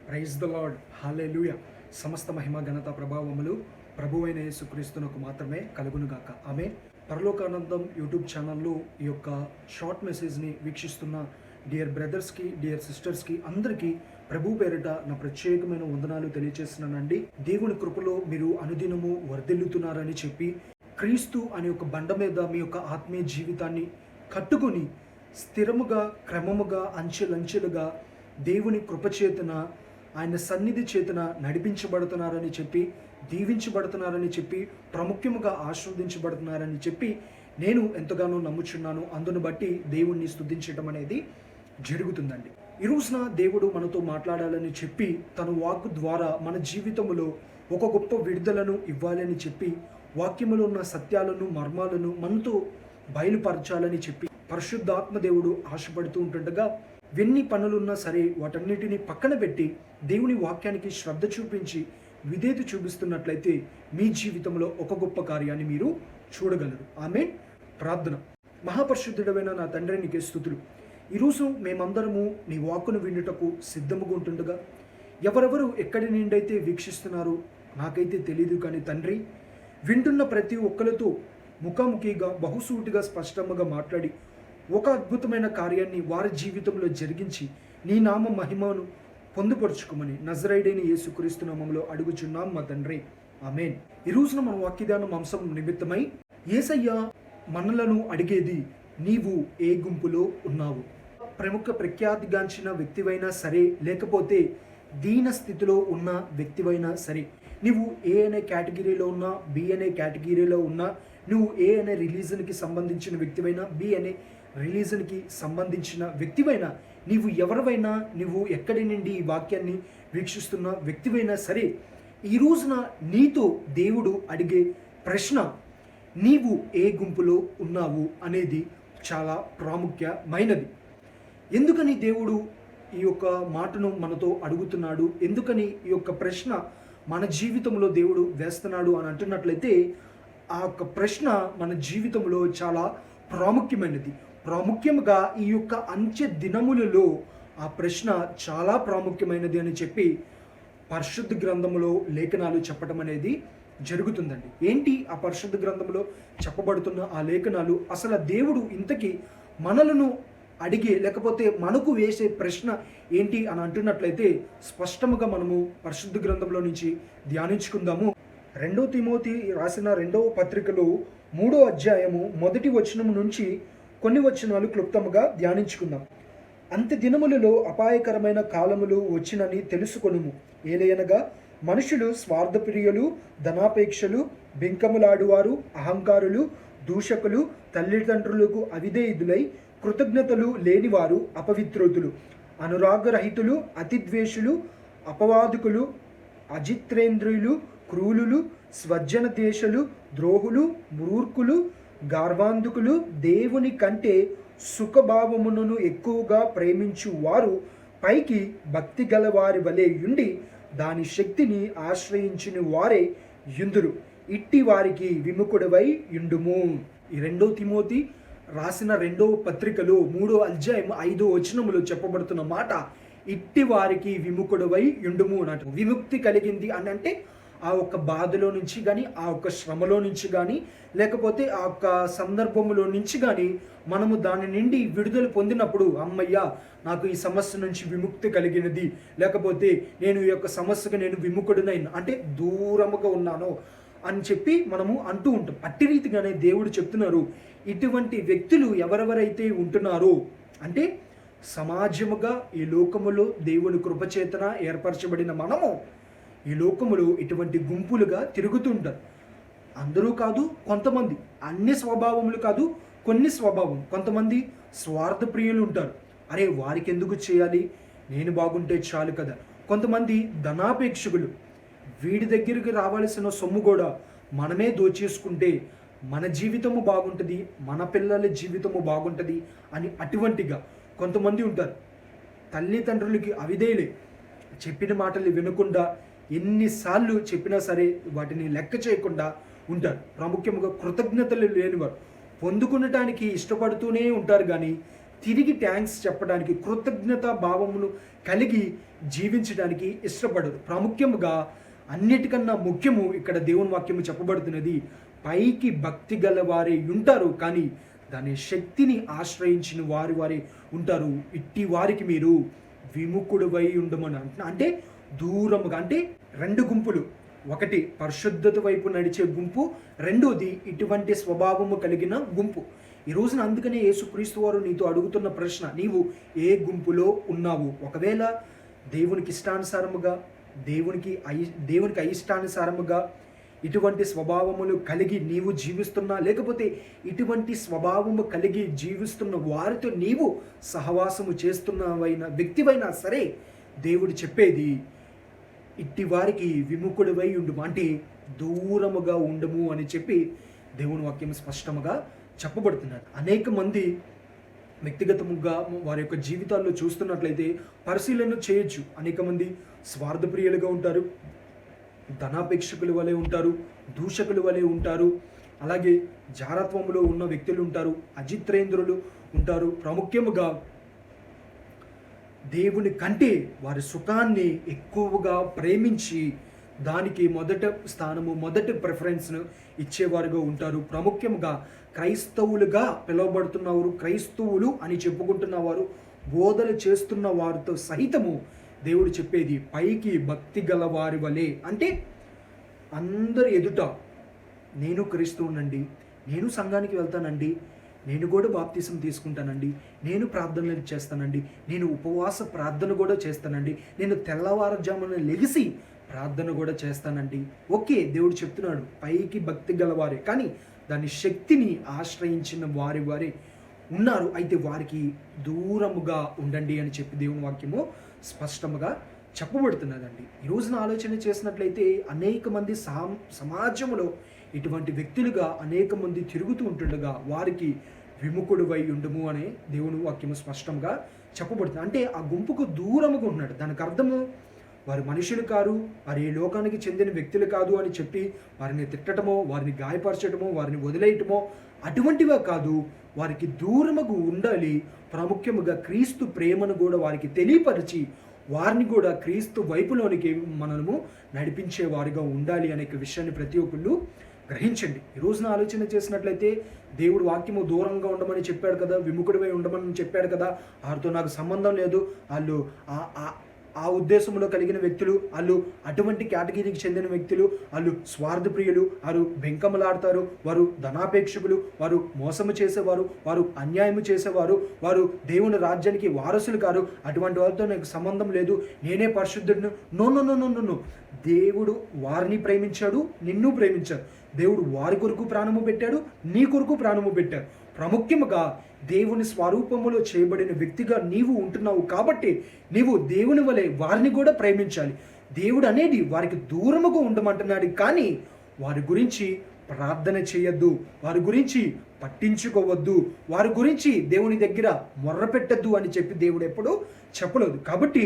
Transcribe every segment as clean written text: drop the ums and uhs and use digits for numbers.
Praise the lord, హల్లెలూయా. సమస్త మహిమ ఘనత ప్రభావములు ప్రభువైన యేసుక్రీస్తునకు మాత్రమే కలుగునుగాక. ఆమె పరలోకానందం యూట్యూబ్ ఛానల్లో ఈ యొక్క షార్ట్ మెసేజ్ని వీక్షిస్తున్న డియర్ బ్రదర్స్కి, డియర్ సిస్టర్స్కి అందరికీ ప్రభు పేరిట నా ప్రత్యేకమైన వందనాలు తెలియజేస్తున్నానండి. దేవుని కృపలో మీరు అనుదినము వర్ధిల్లుతున్నారని చెప్పి, క్రీస్తు అనే ఒక బండ మీద మీ యొక్క ఆత్మీయ జీవితాన్ని కట్టుకొని స్థిరముగా, క్రమముగా, అంచెలంచెలుగా దేవుని కృపచేతన, ఆయన సన్నిధి చేతన నడిపించబడుతున్నారని చెప్పి, దీవించబడుతున్నారని చెప్పి, ప్రాముఖ్యముగా ఆశీర్వదించబడుతున్నారని చెప్పి నేను ఎంతగానో నమ్ముచున్నాను. అందును బట్టి దేవుణ్ణి స్తుతించడం అనేది జరుగుతుందండి. ఈ రోజున దేవుడు మనతో మాట్లాడాలని చెప్పి, తన వాక్కు ద్వారా మన జీవితంలో ఒక గొప్ప విడుదలను ఇవ్వాలని చెప్పి, వాక్యములో ఉన్న సత్యాలను, మర్మాలను మనతో బయలుపరచాలని చెప్పి పరిశుద్ధాత్మ దేవుడు ఆశపడుతూ ఉంటుండగా, ఎన్ని పనులున్నా సరే వాటన్నిటిని పక్కన పెట్టి దేవుని వాక్యానికి శ్రద్ధ చూపించి విధేయత చూపిస్తున్నట్లయితే మీ జీవితంలో ఒక గొప్ప కార్యాన్ని మీరు చూడగలరు. ఆమేన్. ప్రార్థన. మహాపరిశుద్ధుడైన నా తండ్రి, నీకే స్తుతులు. ఈరోజు మేమందరము నీ వాక్కును వినుటకు సిద్ధముగా ఉంటుండగా, ఎవరెవరు ఎక్కడి నుండైతే వీక్షిస్తున్నారో నాకైతే తెలియదు, కానీ తండ్రి, వింటున్న ప్రతి ఒక్కరితో ముఖాముఖిగా, బహుసూటిగా, స్పష్టంగా మాట్లాడి ఒక అద్భుతమైన కార్యాన్ని వారి జీవితంలో జరిగించి నీ నామ మహిమను పొందుపరుచుకోమని నజరేయుడైన యేసుక్రీస్తు నామములో అడుగుచున్నాం మా తండ్రి. ఆమేన్. ఈ రోజున మన వాక్యదానం అంశం నిమిత్తమై, యేసయ్య మనలను అడిగేది, నీవు ఏ గుంపులో ఉన్నావు? ప్రముఖ ప్రఖ్యాతిగాంచిన వ్యక్తివైనా సరే, లేకపోతే దీన స్థితిలో ఉన్న వ్యక్తివైనా సరే, నువ్వు ఏ అనే కేటగిరీలో ఉన్నా, బి అనే కేటగిరీలో ఉన్నా, నువ్వు ఏ అనే రిలీజన్కి సంబంధించిన వ్యక్తివైనా, బి అనే రిలీజన్కి సంబంధించిన వ్యక్తివైనా, నీవు ఎవరివైనా, నువ్వు ఎక్కడి నుండి ఈ వాక్యాన్ని వీక్షిస్తున్న వ్యక్తివైనా సరే, ఈ రోజున నీతో దేవుడు అడిగే ప్రశ్న, నీవు ఏ గుంపులో ఉన్నావు అనేది చాలా ప్రాముఖ్యమైనది. ఎందుకని దేవుడు ఈ యొక్క మాటను మనతో అడుగుతున్నాడు, ఎందుకని ఈ యొక్క ప్రశ్న మన జీవితంలో దేవుడు వేస్తున్నాడు అని అంటున్నట్లయితే, ఆ యొక్క ప్రశ్న మన జీవితంలో చాలా ప్రాముఖ్యమైనది. ప్రాముఖ్యంగా ఈ యొక్క అంచె దినములలో ఆ ప్రశ్న చాలా ప్రాముఖ్యమైనది అని చెప్పి పరిశుద్ధ గ్రంథములో లేఖనాలు చెప్పడం అనేది జరుగుతుందండి. ఏంటి ఆ పరిశుద్ధ గ్రంథంలో చెప్పబడుతున్న ఆ లేఖనాలు? అసలు దేవుడు ఇంతకీ మనలను అడిగే, లేకపోతే మనకు వేసే ప్రశ్న ఏంటి అని అంటున్నట్లయితే, స్పష్టముగా మనము పరిశుద్ధ గ్రంథంలో నుంచి ధ్యానించుకుందాము. 2 తిమోతి రాసిన 2వ పత్రికలో 3వ అధ్యాయము 1వ వచనం నుంచి కొన్ని వచనాలు క్లుప్తముగా ధ్యానించుకుందాం. అంత్య దినములలో అపాయకరమైన కాలములు వచ్చినని తెలుసుకొనుము. ఏలయనగా మనుషులు స్వార్థప్రియులు, ధనాపేక్షలు, బింకములాడువారు, అహంకారులు, దూషకులు, తల్లిదండ్రులకు అవిధేయులై, కృతజ్ఞతలు లేనివారు, అపవిత్రుతులు, అనురాగరహితులు, అతిద్వేషులు, అపవాదుకులు, అజిత్రేంద్రియులు, క్రూలులు, స్వజ్జన దేశులు, ద్రోహులు, మూర్ఖులు, గర్వాంధకులు, దేవుని కంటే సుఖభావమును ఎక్కువగా ప్రేమించు వారు, పైకి భక్తి గలవారి వలె యుండి దాని శక్తిని ఆశ్రయించిన వారే యుందురు. ఇట్టి వారికి విముఖుడవై యుండుము. ఈ 2 తిమోతి రాసిన 2వ పత్రికలో 3వ అధ్యాయం 5వ వచనములో చెప్పబడుతున్న మాట, ఇట్టి వారికి విముఖుడవై యుండుము అన్నట్టు. విముక్తి కలిగింది అని అంటే ఆ ఒక్క బాధలో నుంచి కానీ, ఆ ఒక్క శ్రమలో నుంచి కానీ, లేకపోతే ఆ ఒక్క సందర్భంలో నుంచి కానీ మనము దాని నుండి విడుదల పొందినప్పుడు, అమ్మయ్య నాకు ఈ సమస్య నుంచి విముక్తి కలిగినది, లేకపోతే నేను ఈ యొక్క సమస్యకు నేను విముఖుడినైనా, అంటే దూరముగా ఉన్నాను అని చెప్పి మనము అంటూ ఉంటాం. అట్టి రీతిగానే దేవుడు చెప్తున్నారు, ఇటువంటి వ్యక్తులు ఎవరెవరైతే ఉంటున్నారో, అంటే సమాజముగా ఈ లోకములో దేవుని కృపచేతన ఏర్పరచబడిన మనము ఈ లోకములో ఇటువంటి గుంపులుగా తిరుగుతుంటారు. అందరూ కాదు, కొంతమంది, అన్ని స్వభావములు కాదు, కొన్ని స్వభావం. కొంతమంది స్వార్థప్రియులు ఉంటారు. అరే వారికి ఎందుకు చేయాలి, నేను బాగుంటే చాలు కదా. కొంతమంది ధనాపేక్షకులు, వీడి దగ్గరికి రావాల్సిన సొమ్ము కూడా మనమే దోచేసుకుంటే మన జీవితము బాగుంటుంది, మన పిల్లల జీవితము బాగుంటుంది అని అటువంటిగా కొంతమంది ఉంటారు. తల్లిదండ్రులకి అవిధేయులే, చెప్పిన మాటలు వినకుండా, ఎన్నిసార్లు చెప్పినా సరే వాటిని లెక్క చేయకుండా ఉంటారు. ప్రాముఖ్యంగా కృతజ్ఞతలు లేనివారు, పొందుకునటానికి ఇష్టపడుతూనే ఉంటారు, కానీ తిరిగి థ్యాంక్స్ చెప్పడానికి, కృతజ్ఞతా భావమును కలిగి జీవించడానికి ఇష్టపడరు. ప్రాముఖ్యముగా అన్నిటికన్నా ముఖ్యము ఇక్కడ దేవుని వాక్యము చెప్పబడుతున్నది, పైకి భక్తి గల వారే ఉంటారు కానీ దాని శక్తిని ఆశ్రయించిన వారి ఉంటారు. ఇట్టి వారికి మీరు విముఖుడువై ఉండమని అంటే దూరముగా, అంటే రెండు గుంపులు, ఒకటి పరిశుద్ధత వైపు నడిచే గుంపు, రెండోది ఇటువంటి స్వభావము కలిగిన గుంపు. ఈ రోజున అందుకనే యేసుక్రీస్తు వారు నీతో అడుగుతున్న ప్రశ్న, నీవు ఏ గుంపులో ఉన్నావు? ఒకవేళ దేవునికి ఇష్టానుసారముగా, దేవునికి అయిష్టానుసారముగా ఇటువంటి స్వభావములు కలిగి నీవు జీవిస్తున్నా, లేకపోతే ఇటువంటి స్వభావము కలిగి జీవిస్తున్న వారితో నీవు సహవాసము చేస్తున్నవైన వ్యక్తివైనా సరే, దేవుడు చెప్పేది ఇట్టి వారికి విముఖుడివై ఉండుము, అంటే దూరముగా ఉండము అని చెప్పి దేవుని వాక్యం స్పష్టముగా చెప్పబడుతున్నారు. అనేక మంది వ్యక్తిగతముగా వారి యొక్క జీవితాల్లో చూస్తున్నట్లయితే పరిశీలన చేయొచ్చు. అనేక మంది స్వార్థప్రియులుగా ఉంటారు, ధనాపేక్షకుల వలె ఉంటారు, దూషకుల వలె ఉంటారు, అలాగే జారత్వములో ఉన్న వ్యక్తులు ఉంటారు, అజిత్రేంద్రులు ఉంటారు. ప్రాముఖ్యముగా దేవుని కంటే వారి సుఖాన్ని ఎక్కువగా ప్రేమించి దానికి మొదటి ప్రిఫరెన్స్ను ఇచ్చేవారుగా ఉంటారు. ప్రాముఖ్యంగా క్రైస్తవులుగా పిలువబడుతున్నవారు, క్రైస్తవులు అని చెప్పుకుంటున్నవారు, బోధలు చేస్తున్న వారితో సహితము దేవుడు చెప్పేది పైకి భక్తి గల వారి వలె, అంటే అందరి ఎదుట నేను క్రైస్తవునండి, నేను సంఘానికి వెళ్తానండి, నేను కూడా బాప్తిసం తీసుకుంటానండి, నేను ప్రార్థనలు చేస్తానండి, నేను ఉపవాస ప్రార్థన కూడా చేస్తానండి, నేను తెల్లవారుజామున లెగిసి ప్రార్థన కూడా చేస్తానండి. ఓకే, దేవుడు చెప్తున్నాడు పైకి భక్తి గలవారే, కానీ దాని శక్తిని ఆశ్రయించిన వారి ఉన్నారు. అయితే వారికి దూరముగా ఉండండి అని చెప్పి దేవుని వాక్యము స్పష్టముగా చెప్పబడుతున్నదండి. ఈ రోజున ఆలోచన చేసినట్లయితే అనేక మంది సమాజంలో ఇటువంటి వ్యక్తులుగా అనేక మంది తిరుగుతూ ఉంటుండగా వారికి విముఖుడువై ఉండుము అనే దేవుని వాక్యము స్పష్టంగా చెప్పబడుతుంది. అంటే ఆ గుంపుకు దూరముగా ఉన్నాడు. దానికి అర్థము వారి మనుషులు కాదు, వారి ఈ లోకానికి చెందిన వ్యక్తులు కాదు అని చెప్పి వారిని తిట్టడమో, వారిని గాయపరచడమో, వారిని వదిలేయటమో అటువంటివే కాదు. వారికి దూరముగా ఉండాలి. ప్రాముఖ్యముగా క్రీస్తు ప్రేమను కూడా వారికి తెలియపరిచి వారిని కూడా క్రీస్తు వైపులోనికి మనము నడిపించే వారిగా ఉండాలి అనే విషయాన్ని ప్రతి ఒక్కళ్ళు గ్రహించండి. ఈ రోజున ఆలోచన చేసినట్లయితే దేవుడు వాక్యము దూరంగా ఉండమని చెప్పాడు కదా, విముఖుడివై ఉండమని చెప్పాడు కదా, వారితో నాకు సంబంధం లేదు, వాళ్ళు ఆ ఉద్దేశంలో కలిగిన వ్యక్తులు, వాళ్ళు అటువంటి కేటగిరీకి చెందిన వ్యక్తులు, వాళ్ళు స్వార్థప్రియులు, వారు బెంకములాడతారు, వారు ధనాపేక్షకులు, వారు మోసము చేసేవారు, వారు అన్యాయము చేసేవారు, వారు దేవుని రాజ్యానికి వారసులు కారు, అటువంటి వారితో నాకు సంబంధం లేదు, నేనే పరిశుద్ధుడును. No no no no no దేవుడు వారిని ప్రేమించాడు, నిన్ను ప్రేమించాడు. దేవుడు వారి కొరకు ప్రాణము పెట్టాడు, నీ కొరకు ప్రాణము పెట్టాడు. ప్రాముఖ్యముగా దేవుని స్వరూపములో చేయబడిన వ్యక్తిగా నీవు ఉంటున్నావు కాబట్టి నీవు దేవుని వలె వారిని కూడా ప్రేమించాలి. దేవుడు అనేది వారికి దూరముగా ఉండమంటున్నాడు, కానీ వారి గురించి ప్రార్థన చేయొద్దు, వారి గురించి పట్టించుకోవద్దు, వారి గురించి దేవుని దగ్గర మొర్రపెట్టద్దు అని చెప్పి దేవుడు ఎప్పుడూ చెప్పలేదు. కాబట్టి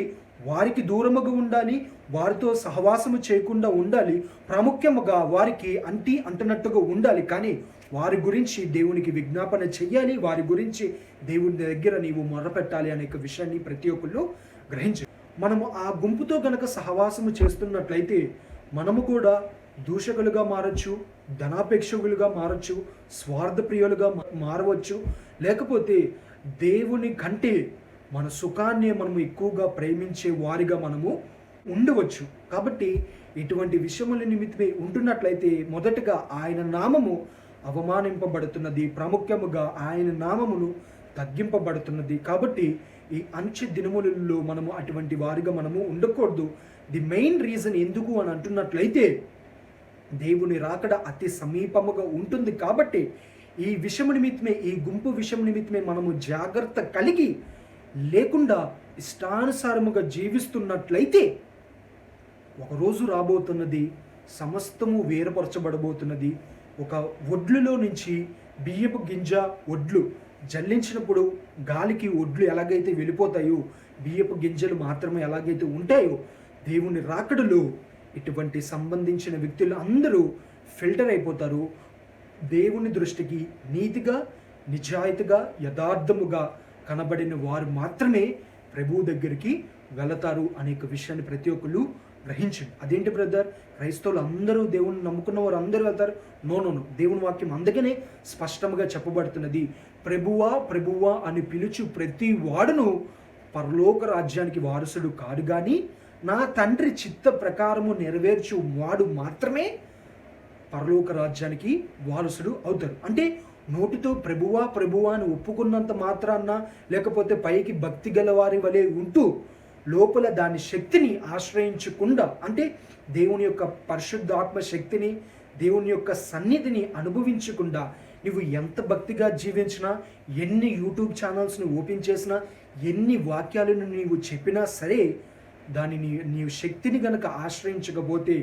వారికి దూరముగా ఉండాలి, వారితో సహవాసము చేయకుండా ఉండాలి, ప్రాముఖ్యముగా వారికి అంటున్నట్టుగా ఉండాలి, కానీ వారి గురించి దేవునికి విజ్ఞాపన చెయ్యాలి, వారి గురించి దేవుని దగ్గర నీవు మొరపెట్టాలి అనే విషయాన్ని ప్రతి ఒక్కళ్ళు గ్రహించాలి. మనము ఆ గుంపుతో గనక సహవాసము చేస్తున్నట్లయితే మనము కూడా దూషకులుగా మారచ్చు, ధనాపేక్షకులుగా మారచ్చు, స్వార్థప్రియులుగా మారవచ్చు, లేకపోతే దేవుని కంటే మన సుఖాన్ని మనము ఎక్కువగా ప్రేమించే వారిగా మనము ఉండవచ్చు. కాబట్టి ఇటువంటి విషయముల నిమిత్తమే ఉంటున్నట్లయితే మొదటగా ఆయన నామము అవమానింపబడుతున్నది, ప్రాముఖ్యముగా ఆయన నామమును తగ్గింపబడుతున్నది. కాబట్టి ఈ అంచె దినములలో మనము అటువంటి వారిగా మనము ఉండకూడదు. ది మెయిన్ రీజన్ ఎందుకు అని అంటున్నట్లయితే దేవుని రాకడ అతి సమీపముగా ఉంటుంది. కాబట్టి ఈ విషయం నిమిత్తమే, ఈ గుంపు విషయం నిమిత్తమే మనము జాగ్రత్త కలిగి లేకుండా ఇష్టానుసారముగా జీవిస్తున్నట్లయితే ఒకరోజు రాబోతున్నది, సమస్తము వేరుపరచబడబోతున్నది. ఒక ఒడ్లులో నుంచి బియ్యపు గింజ ఒడ్లు జల్లించినప్పుడు గాలికి ఒడ్లు ఎలాగైతే వెళ్ళిపోతాయో, బియ్యపు గింజలు మాత్రమే ఎలాగైతే ఉంటాయో, దేవుని రాకడలో ఇటువంటి సంబంధించిన వ్యక్తులు అందరూ ఫిల్టర్ అయిపోతారు. దేవుని దృష్టికి నీతిగా, నిజాయితీగా, యథార్థముగా కనబడిన వారు మాత్రమే ప్రభువు దగ్గరికి వెళతారు అనే విషయాన్ని ప్రతి ఒక్కళ్ళు గ్రహించండి. అదేంటి బ్రదర్, క్రైస్తవులు అందరూ దేవుని నమ్ముకున్న వారు అందరూ వెళ్తారు? నో, దేవుని వాక్యం అందుకనే స్పష్టంగా చెప్పబడుతున్నది, ప్రభువా ప్రభువా అని పిలుచు ప్రతి వాడును పరలోక రాజ్యానికి వారసుడు కాడు, కానీ నా తండ్రి చిత్త ప్రకారము నెరవేర్చు వాడు మాత్రమే పరలోక రాజ్యానికి వారసుడు అవుతారు. అంటే నోటితో ప్రభువా ప్రభువా అని ఒప్పుకున్నంత మాత్రాన్న, లేకపోతే పైకి భక్తి గల వారి వలె ఉంటూ లోపల దాని శక్తిని ఆశ్రయించకుండా, అంటే దేవుని యొక్క పరిశుద్ధాత్మ శక్తిని, దేవుని యొక్క సన్నిధిని అనుభవించకుండా నువ్వు ఎంత భక్తిగా జీవించినా, ఎన్ని యూట్యూబ్ ఛానల్స్ని ఓపెన్ చేసినా, ఎన్ని వాక్యాలను నీవు చెప్పినా సరే, దానిని నీవు శక్తిని గనక ఆశ్రయించకపోతే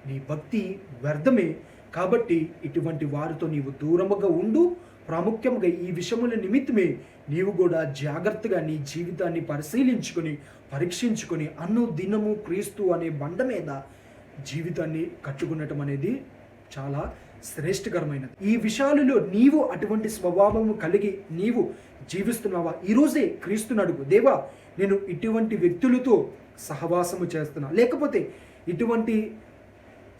నీ భక్తి వ్యర్థమే. కాబట్టి ఇటువంటి వారితో నీవు దూరముగా ఉండు. ప్రాముఖ్యంగా ఈ విషయముల నిమిత్తమే నీవు కూడా జాగ్రత్తగా నీ జీవితాన్ని పరిశీలించుకొని పరీక్షించుకొని దినము క్రీస్తు అనే బండ మీద జీవితాన్ని కట్టుకునటం అనేది చాలా శ్రేష్టకరమైనది. ఈ విషయాలలో నీవు అటువంటి స్వభావము కలిగి నీవు జీవిస్తున్నావా? ఈరోజే క్రీస్తుని అడుగు, దేవా నేను ఇటువంటి వ్యక్తులతో సహవాసము చేస్తున్నా, లేకపోతే ఇటువంటి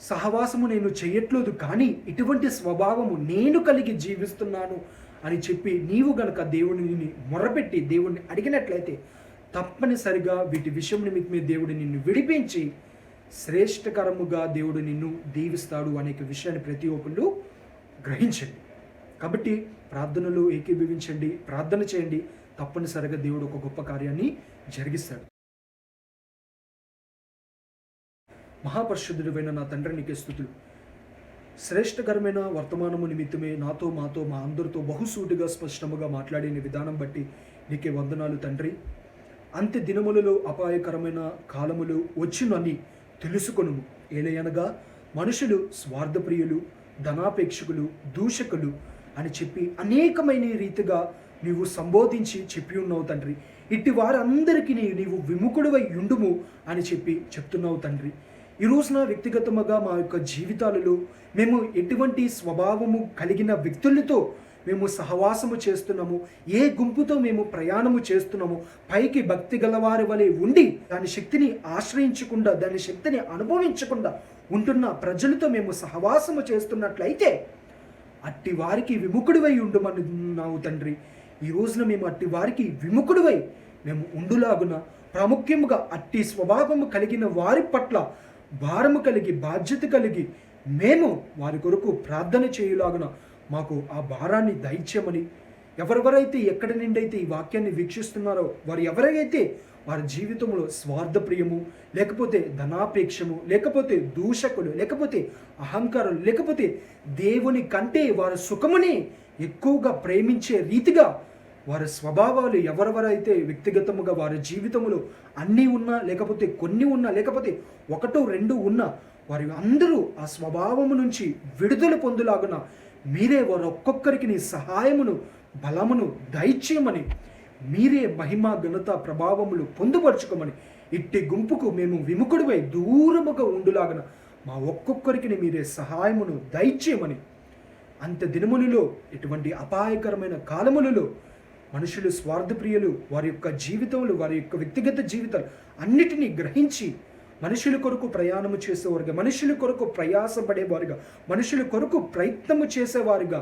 సహవాసము నేను చేయట్లేదు, కానీ ఇటువంటి స్వభావము నేను కలిగి జీవిస్తున్నాను అని చెప్పి నీవు గనక దేవుడిని మొరపెట్టి దేవుడిని అడిగినట్లయితే తప్పనిసరిగా వీటి విషయం నిమిత్తమే దేవుడు నిన్ను విడిపించి శ్రేష్టకరముగా దేవుడు నిన్ను దీవిస్తాడు అనే విషయాన్ని ప్రతి ఒక్కళ్ళు గ్రహించండి. కాబట్టి ప్రార్థనలు ఏకీభవించండి, ప్రార్థన చేయండి, తప్పనిసరిగా దేవుడు ఒక గొప్ప కార్యాన్ని జరిగిస్తాడు. మహాపరిశుద్ధుడైన నా తండ్రి నీకే స్తుతులు. శ్రేష్టకరమైన వర్తమానము నిమిత్తమే నాతో మాతో మా అందరితో బహుసూటిగా స్పష్టముగా మాట్లాడిన విధానం బట్టి నీకే వందనాలు తండ్రి. అంత్య దినములలో అపాయకరమైన కాలములు వచ్చునని తెలుసుకొనుము. ఏలయనగా మనుషులు స్వార్థప్రియులు, ధనాపేక్షకులు, దూషకులు అని చెప్పి అనేకమైన రీతిగా నీవు సంబోధించి చెప్పి ఉన్నావు తండ్రి. ఇట్టి వారందరికీ నీవు విముఖుడివై ఉండుము అని చెప్పి చెప్తున్నావు తండ్రి. ఈ రోజున వ్యక్తిగతముగా మా యొక్క జీవితాలలో మేము ఎటువంటి స్వభావము కలిగిన వ్యక్తులతో మేము సహవాసము చేస్తున్నాము, ఏ గుంపుతో మేము ప్రయాణము చేస్తున్నాము, పైకి భక్తి గలవారి వలె ఉండి దాని శక్తిని ఆశ్రయించకుండా, దాని శక్తిని అనుభవించకుండా ఉంటున్న ప్రజలతో మేము సహవాసము చేస్తున్నట్లయితే అట్టి వారికి విముఖుడివై ఉండమన్నావు తండ్రి. ఈ రోజున మేము అట్టి వారికి విముఖుడివై మేము ఉండులాగున ప్రాముఖ్యముగా అట్టి స్వభావము కలిగిన వారి పట్ల భారము కలిగి బాధ్యత కలిగి మేము వారి కొరకు ప్రార్థన చేయులాగున మాకు ఆ భారాన్ని దయచేయమని, ఎవరెవరైతే ఎక్కడి నుండి అయితే ఈ వాక్యాన్ని వీక్షిస్తున్నారో వారు ఎవరైతే వారి జీవితంలో స్వార్థప్రియము, లేకపోతే ధనాపేక్షము, లేకపోతే దూషకులు, లేకపోతే అహంకారులు, లేకపోతే దేవుని కంటే వారి సుఖముని ఎక్కువగా ప్రేమించే రీతిగా వారి స్వభావాలు ఎవరెవరైతే వ్యక్తిగతముగా వారి జీవితంలో అన్నీ ఉన్నా, లేకపోతే కొన్ని ఉన్నా, లేకపోతే ఒకటో రెండు ఉన్నా, వారి అందరూ ఆ స్వభావము నుంచి విడుదల పొందులాగున మీరే వారు ఒక్కొక్కరికి నీ సహాయమును బలమును దయచేయమని, మీరే మహిమ ఘనత ప్రభావములు పొందుపరచుకోమని, ఇట్టి గుంపుకు మేము విముఖుడిపై దూరముగా ఉండులాగన మా ఒక్కొక్కరికి మీరే సహాయమును దయచేయమని, అంత దినములలో ఇటువంటి అపాయకరమైన కాలములలో మనుషులు స్వార్థప్రియులు వారి యొక్క జీవితంలో వారి యొక్క వ్యక్తిగత జీవితాలు అన్నిటినీ గ్రహించి మనుషుల కొరకు ప్రయాణము చేసేవారుగా, మనుషుల కొరకు ప్రయాసపడేవారుగా, మనుషుల కొరకు ప్రయత్నము చేసేవారుగా,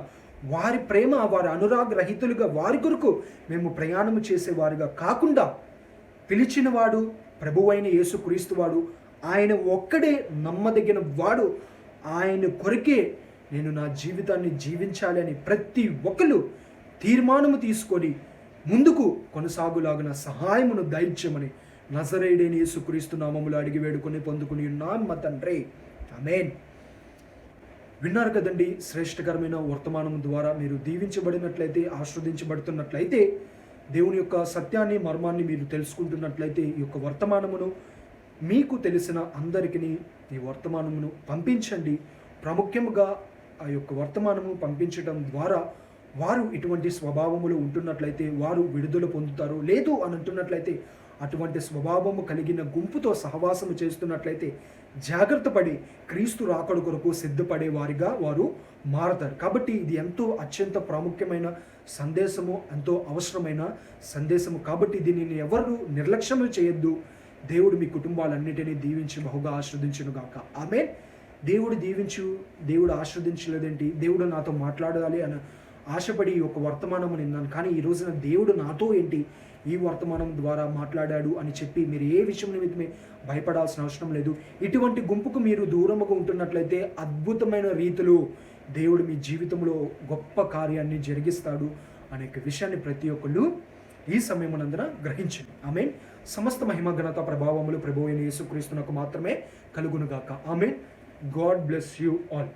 వారి ప్రేమ వారి అనురాగ రహితులుగా వారి కొరకు మేము ప్రయాణము చేసేవారుగా కాకుండా, పిలిచినవాడు ప్రభువైన యేసుక్రీస్తు వాడు, ఆయన ఒక్కడే నమ్మదగిన వాడు, ఆయన కొరకే నేను నా జీవితాన్ని జీవించాలి అని ప్రతి ఒక్కరు తీర్మానము తీసుకొని ముందుకు కొనసాగులాగిన సహాయమును దయచేయమని నజరేయుడైన యేసుక్రీస్తు నామములో అడిగి వేడుకొని పొందుకుని ఉన్నాం మా తండ్రి, ఆమేన్. విన్నారు కదండి, శ్రేష్టకరమైన వర్తమానం ద్వారా మీరు దీవించబడినట్లయితే, ఆస్వాదించబడుతున్నట్లయితే, దేవుని యొక్క సత్యాన్ని మర్మాన్ని మీరు తెలుసుకుంటున్నట్లయితే ఈ యొక్క వర్తమానమును మీకు తెలిసిన అందరికీ ఈ వర్తమానమును పంపించండి. ప్రాముఖ్యముగా ఆ యొక్క వర్తమానము పంపించడం ద్వారా వారు ఇటువంటి స్వభావములు ఉంటున్నట్లయితే వారు విడుదల పొందుతారు. లేదు అని అంటున్నట్లయితే అటువంటి స్వభావము కలిగిన గుంపుతో సహవాసము చేస్తున్నట్లయితే జాగ్రత్త పడి క్రీస్తు రాకడ కొరకు సిద్ధపడే వారిగా వారు మారతారు. కాబట్టి ఇది ఎంతో అత్యంత ప్రాముఖ్యమైన సందేశము ఎంతో అవసరమైన సందేశము కాబట్టి దీనిని ఎవరు నిర్లక్ష్యం చేయొద్దు. దేవుడు మీ కుటుంబాలన్నిటినీ దీవించి బహుగా ఆశీర్వదించును గాక. ఆమేన్. దేవుడు ఆశీర్వదించలేదేంటి? దేవుడు నాతో మాట్లాడాలి అని ఆశపడి ఈ యొక్క వర్తమానం విన్నాను, కానీ ఈ రోజున దేవుడు నాతో ఏంటి ఈ వర్తమానం ద్వారా మాట్లాడాడు అని చెప్పి మీరు ఏ విషయం నిమిత్తమే భయపడాల్సిన అవసరం లేదు. ఇటువంటి గుంపుకు మీరు దూరముగా ఉంటున్నట్లయితే అద్భుతమైన రీతిలో దేవుడు మీ జీవితంలో గొప్ప కార్యాన్ని జరిగిస్తాడు అనే విషయాన్ని ప్రతి ఒక్కళ్ళు ఈ సమయమునందున గ్రహించండి. ఆమేన్. సమస్త మహిమ ఘనత ప్రభావములు ప్రభువైన యేసుక్రీస్తునకు మాత్రమే కలుగునుగాక. ఆమేన్. God bless you all.